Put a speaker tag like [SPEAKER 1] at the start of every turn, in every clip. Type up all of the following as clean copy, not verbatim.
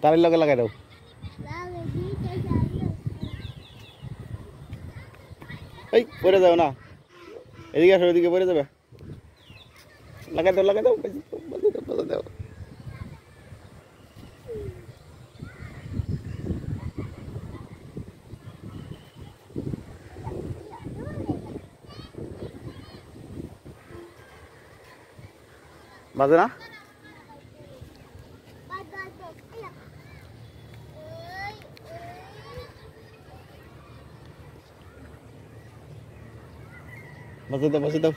[SPEAKER 1] তারের লগে লাগাই দাও। এই পড়ে যাও না, এদিকে আসো, এদিকে পড়ে যাবে। লাগাই দাও, লাগাই দাও, বাজাই দাও। বাজে না? বাজে দাও, বাজে দাও।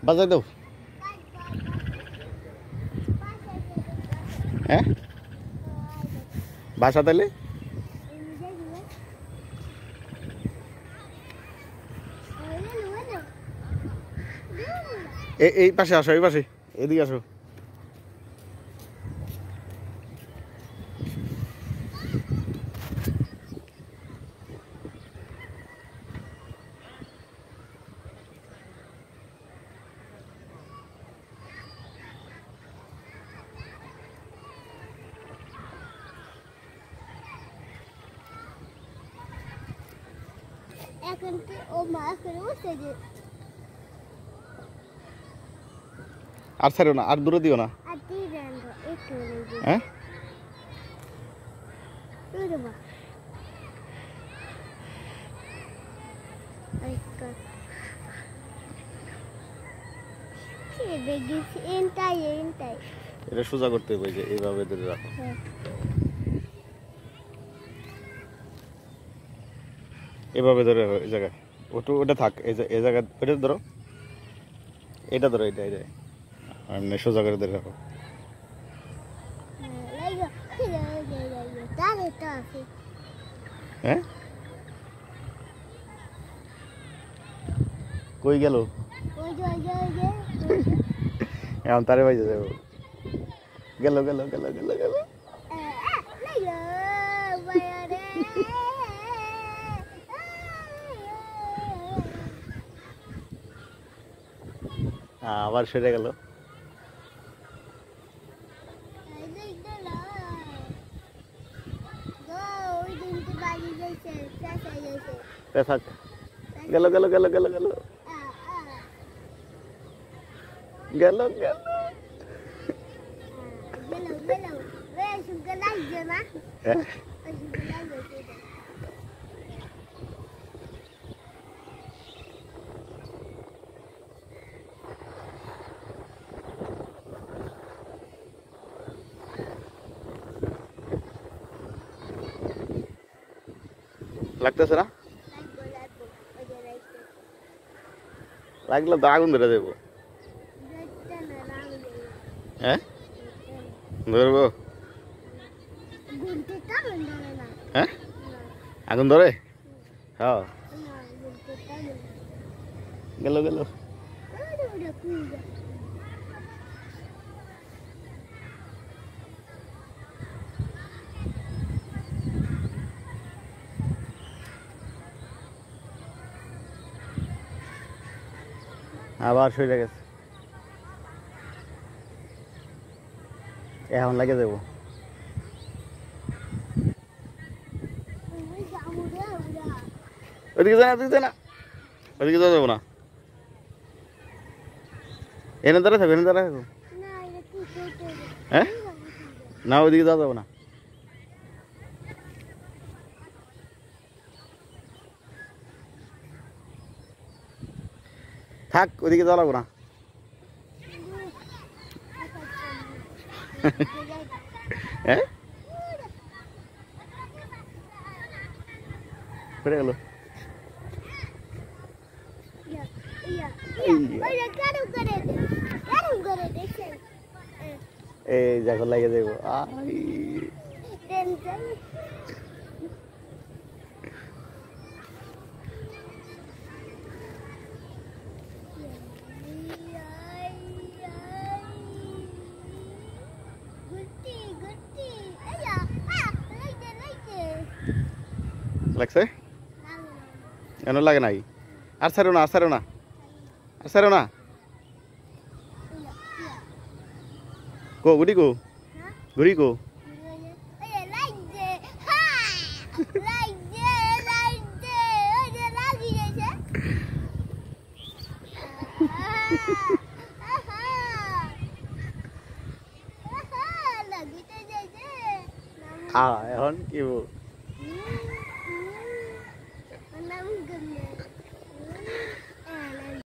[SPEAKER 1] বাজাই দাও। হ্যাঁ বাসা তাহলে এই পাশে আসো, এই পাশে, এদিকে আসো। আর ছাড়ো না, আর দূরে দিও না। হ্যাঁ এটা সোজা করতে হবে, যে এইভাবে ধরে রাখো। এভাবে ধরে রাখো এই জায়গায়, ওটা থাক, এই জায়গায় ওটা ধরো, এটা ধরো, এটা এটা এমনি সোজা করে ধরে রাখো। হ্যাঁ কই গেল? এখন তারে বাজে যাবো। গেল গেল গেল গেল গেল। আবার সরে গেল। গেল গেল গেল গেল গেল গেল গেল। লাগতেছে না? লাগলে তো আগুন ধরে দেবো। হ্যাঁ ধরবো? হ্যাঁ আগুন ধরে? হ্যাঁ গেল গেল। আবার সরে গেছে, এখন লাগে দেবো। ওইদিকে যায় না, ওইদিকে যায় না, ওইদিকে যাওয়া যাবো না। এনে দাঁড়া থাকো, এনে দাঁড়া থাকো। হ্যাঁ না ওইদিকে যাওয়া যাবো না। থাক, ওইদিকে যাওয়া লাগবো না। হ্যাঁ পড়ে গেল। এই যখন লাগে যাবো।
[SPEAKER 2] Gutti, gutti,
[SPEAKER 1] লাগছে এনে লাগে নাই আর ছাড়ো না আর ছাড়ো না আর ছাড়ো না কো গুড়ি কো গুড়ি কো এখন কি